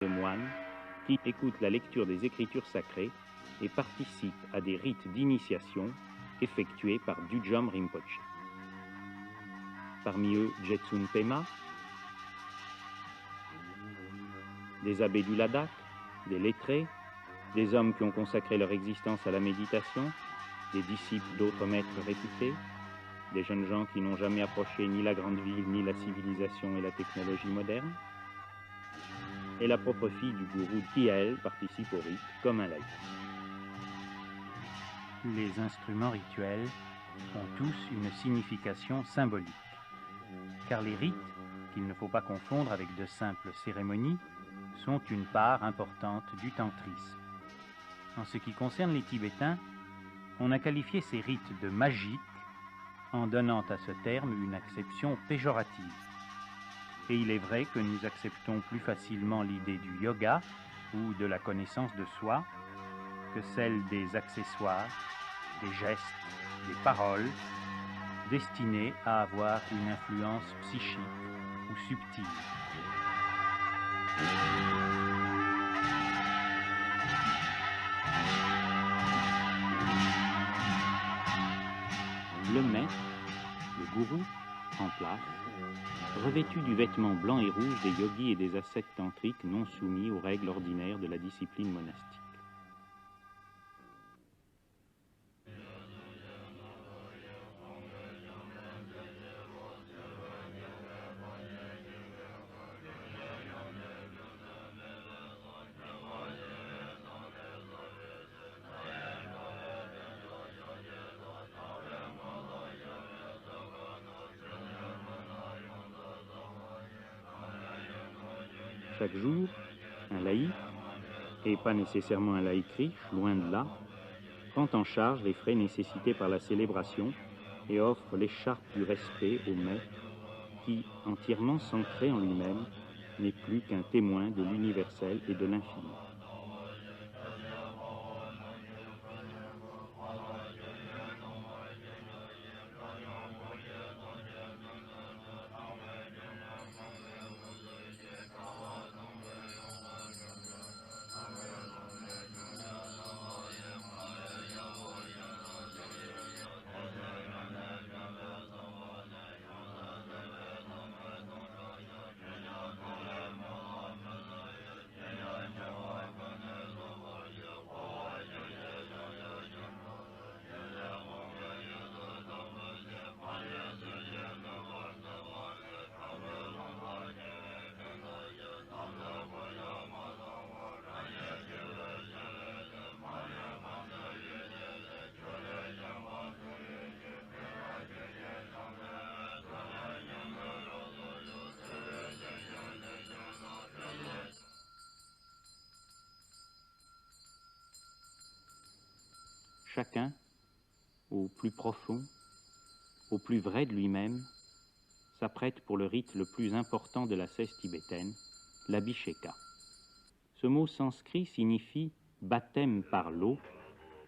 de moines qui écoutent la lecture des écritures sacrées et participent à des rites d'initiation effectués par Dudjom Rinpoche. Parmi eux, Jetsun Pema, des abbés du Ladakh, des lettrés, des hommes qui ont consacré leur existence à la méditation, des disciples d'autres maîtres réputés, des jeunes gens qui n'ont jamais approché ni la grande ville, ni la civilisation et la technologie moderne, et la propre fille du gourou qui, elle, participe au rite comme un laïc. Les instruments rituels ont tous une signification symbolique, car les rites, qu'il ne faut pas confondre avec de simples cérémonies, sont une part importante du tantrisme. En ce qui concerne les Tibétains, on a qualifié ces rites de magiques en donnant à ce terme une acception péjorative. Et il est vrai que nous acceptons plus facilement l'idée du yoga ou de la connaissance de soi que celle des accessoires, des gestes, des paroles destinés à avoir une influence psychique ou subtile. Le maître, le gourou, en place, revêtu du vêtement blanc et rouge des yogis et des ascètes tantriques non soumis aux règles ordinaires de la discipline monastique. Chaque jour, un laïc, et pas nécessairement un laïc riche, loin de là, prend en charge les frais nécessités par la célébration et offre l'écharpe du respect au maître qui, entièrement centré en lui-même, n'est plus qu'un témoin de l'universel et de l'infini. Chacun, au plus profond, au plus vrai de lui-même, s'apprête pour le rite le plus important de la cesse tibétaine, l'abhisheka. Ce mot sanskrit signifie baptême par l'eau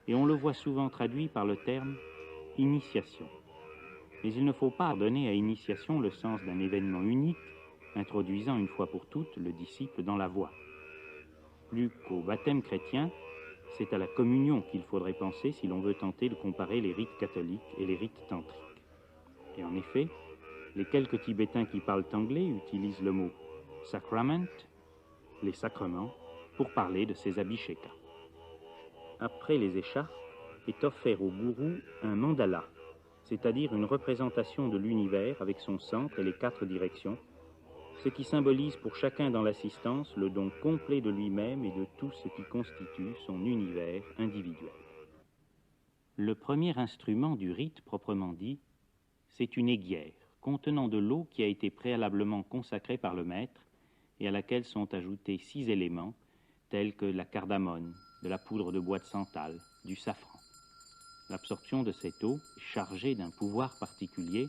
et on le voit souvent traduit par le terme initiation. Mais il ne faut pas donner à initiation le sens d'un événement unique, introduisant une fois pour toutes le disciple dans la voie. Plus qu'au baptême chrétien, c'est à la communion qu'il faudrait penser si l'on veut tenter de comparer les rites catholiques et les rites tantriques. Et en effet, les quelques Tibétains qui parlent anglais utilisent le mot « sacrament », les sacrements, pour parler de ces abhishekas. Après les écharpes, est offert au gourou un mandala, c'est-à-dire une représentation de l'univers avec son centre et les 4 directions, ce qui symbolise pour chacun dans l'assistance le don complet de lui-même et de tout ce qui constitue son univers individuel. Le premier instrument du rite proprement dit, c'est une aiguière contenant de l'eau qui a été préalablement consacrée par le maître et à laquelle sont ajoutés 6 éléments tels que la cardamone, de la poudre de bois de santal, du safran. L'absorption de cette eau, chargée d'un pouvoir particulier,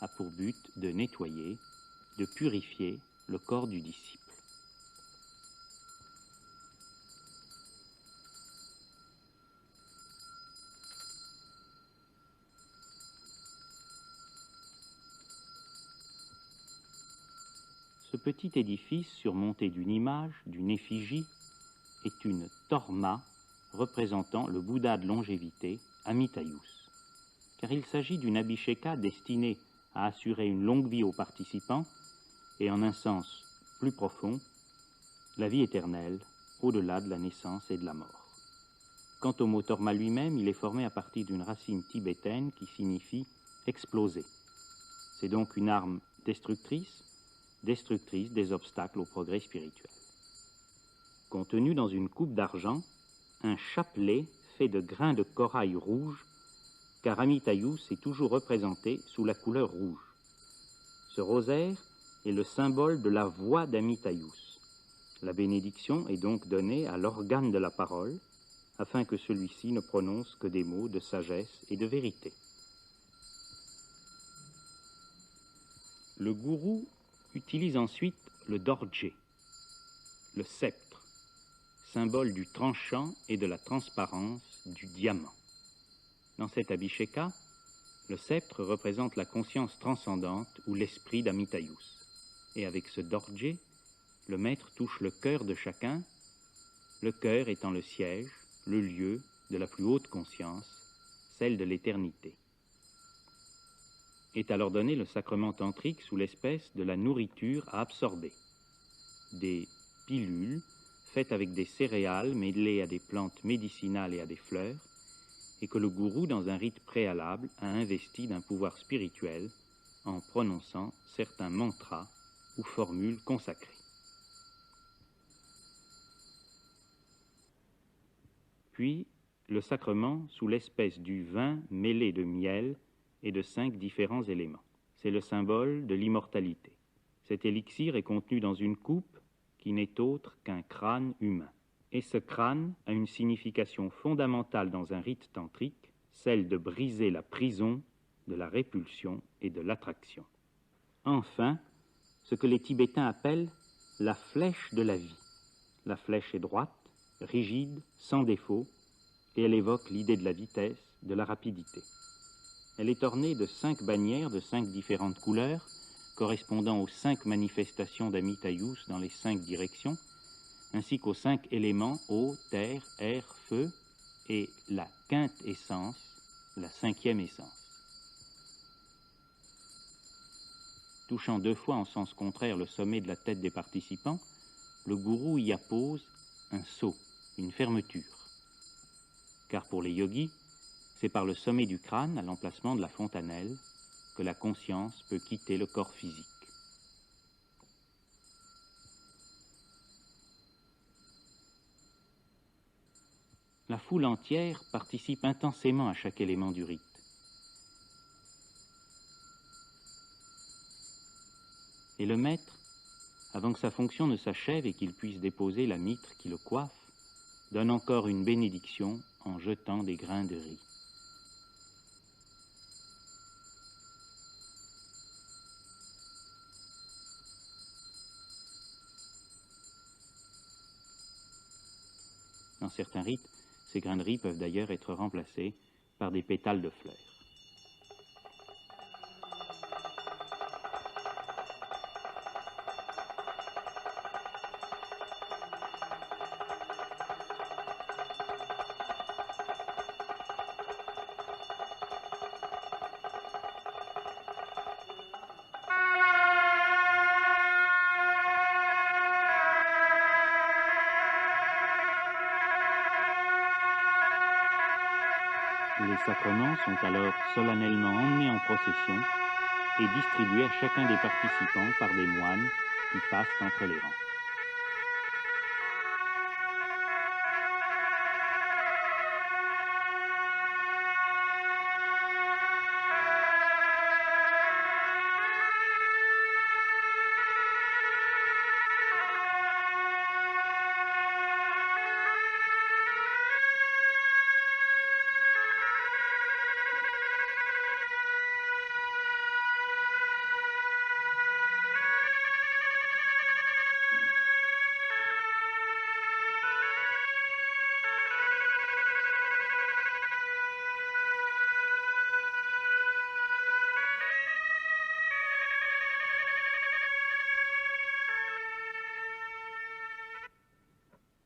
a pour but de nettoyer, de purifier le corps du disciple. Ce petit édifice surmonté d'une image, d'une effigie, est une torma représentant le Bouddha de longévité, Amitayus. Car il s'agit d'une abhisheka destinée à assurer une longue vie aux participants et en un sens plus profond, la vie éternelle au-delà de la naissance et de la mort. Quant au mot torma lui-même, il est formé à partir d'une racine tibétaine qui signifie exploser. C'est donc une arme destructrice des obstacles au progrès spirituel. Contenu dans une coupe d'argent, un chapelet fait de grains de corail rouge, car Amitayus est toujours représenté sous la couleur rouge. Ce rosaire est le symbole de la voix d'Amitayus. La bénédiction est donc donnée à l'organe de la parole, afin que celui-ci ne prononce que des mots de sagesse et de vérité. Le gourou utilise ensuite le dorje, le sceptre, symbole du tranchant et de la transparence du diamant. Dans cette abhisheka, le sceptre représente la conscience transcendante ou l'esprit d'Amitayus. Et avec ce dorje, le maître touche le cœur de chacun, le cœur étant le siège, le lieu de la plus haute conscience, celle de l'éternité. Est alors donné le sacrement tantrique sous l'espèce de la nourriture à absorber. Des pilules faites avec des céréales mêlées à des plantes médicinales et à des fleurs, et que le gourou, dans un rite préalable, a investi d'un pouvoir spirituel en prononçant certains mantras ou formules consacrées. Puis, le sacrement sous l'espèce du vin mêlé de miel et de 5 différents éléments. C'est le symbole de l'immortalité. Cet élixir est contenu dans une coupe qui n'est autre qu'un crâne humain. Et ce crâne a une signification fondamentale dans un rite tantrique, celle de briser la prison de la répulsion et de l'attraction. Enfin, ce que les Tibétains appellent la flèche de la vie. La flèche est droite, rigide, sans défaut, et elle évoque l'idée de la vitesse, de la rapidité. Elle est ornée de 5 bannières de 5 différentes couleurs, correspondant aux 5 manifestations d'Amitayus dans les 5 directions, ainsi qu'aux 5 éléments eau, terre, air, feu, et la quinte essence, la 5e essence. Touchant 2 fois en sens contraire le sommet de la tête des participants, le gourou y appose un sceau, une fermeture. Car pour les yogis, c'est par le sommet du crâne, à l'emplacement de la fontanelle, que la conscience peut quitter le corps physique. La foule entière participe intensément à chaque élément du rite. Et le maître, avant que sa fonction ne s'achève et qu'il puisse déposer la mitre qui le coiffe, donne encore une bénédiction en jetant des grains de riz. Dans certains rites, ces grains de riz peuvent d'ailleurs être remplacés par des pétales de fleurs. Les sacrements sont alors solennellement emmenés en procession et distribués à chacun des participants par des moines qui passent entre les rangs.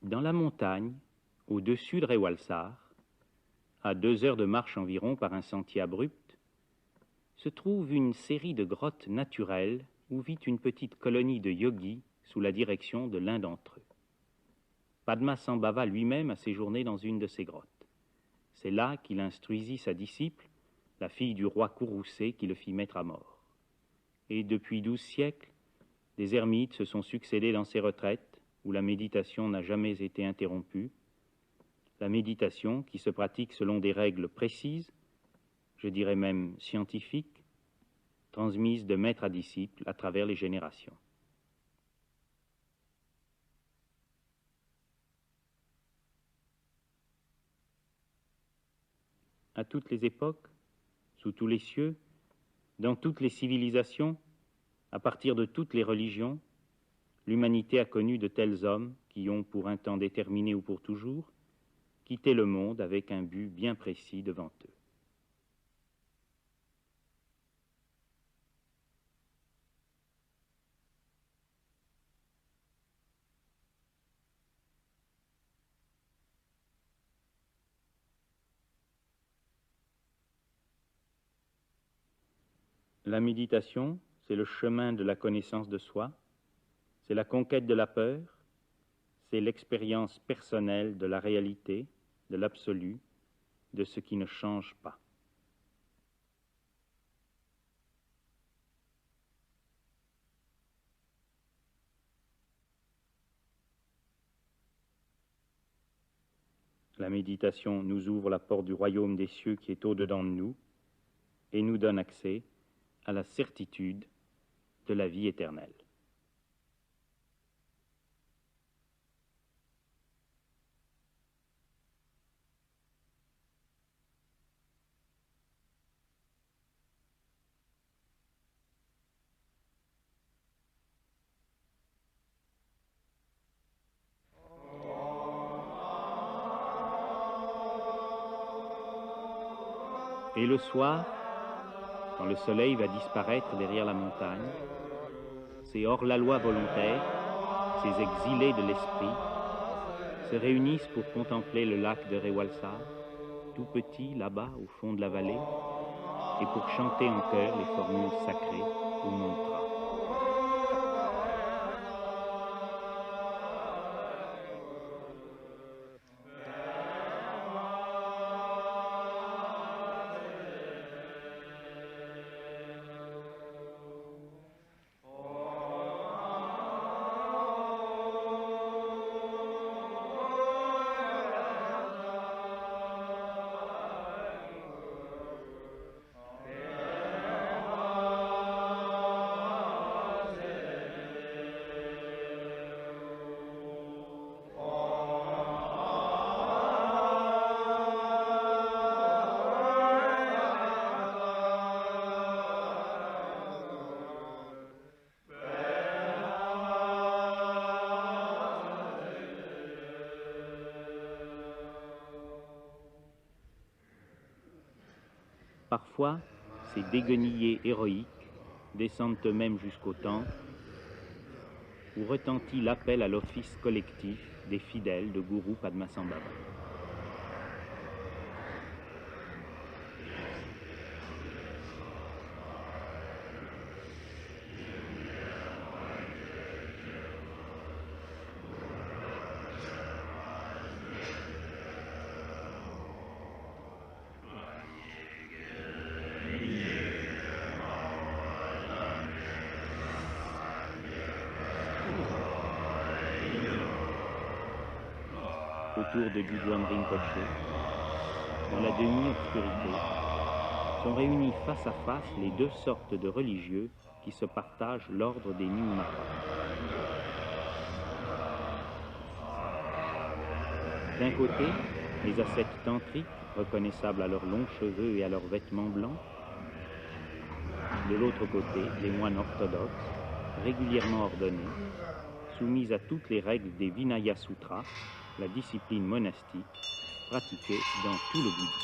Dans la montagne, au-dessus de Rewalsar, à 2 heures de marche environ par un sentier abrupt, se trouve une série de grottes naturelles où vit une petite colonie de yogis sous la direction de l'un d'entre eux. Padmasambhava lui-même a séjourné dans une de ces grottes. C'est là qu'il instruisit sa disciple, la fille du roi courroucé qui le fit mettre à mort. Et depuis 12 siècles, des ermites se sont succédés dans ces retraites où la méditation n'a jamais été interrompue. La méditation qui se pratique selon des règles précises, je dirais même scientifiques, transmises de maître à disciple à travers les générations. À toutes les époques, sous tous les cieux, dans toutes les civilisations, à partir de toutes les religions, l'humanité a connu de tels hommes qui ont, pour un temps déterminé ou pour toujours, quitté le monde avec un but bien précis devant eux. La méditation, c'est le chemin de la connaissance de soi, c'est la conquête de la peur, c'est l'expérience personnelle de la réalité, de l'absolu, de ce qui ne change pas. La méditation nous ouvre la porte du royaume des cieux qui est au-dedans de nous et nous donne accès à la certitude de la vie éternelle. Et le soir, quand le soleil va disparaître derrière la montagne, ces hors-la-loi volontaires, ces exilés de l'esprit, se réunissent pour contempler le lac de Rewalsar, tout petit là-bas au fond de la vallée, et pour chanter en chœur les formules sacrées au mantra. Parfois, ces déguenillés héroïques descendent eux-mêmes jusqu'au temple où retentit l'appel à l'office collectif des fidèles de Guru Padmasambhava. Autour de Jujwam Rinpoché, dans la demi-obscurité, sont réunis face à face les deux sortes de religieux qui se partagent l'ordre des Nyingmapa. D'un côté, les ascètes tantriques, reconnaissables à leurs longs cheveux et à leurs vêtements blancs. De l'autre côté, les moines orthodoxes, régulièrement ordonnés, soumis à toutes les règles des Vinaya Sutras, la discipline monastique pratiquée dans tout le bouddhisme.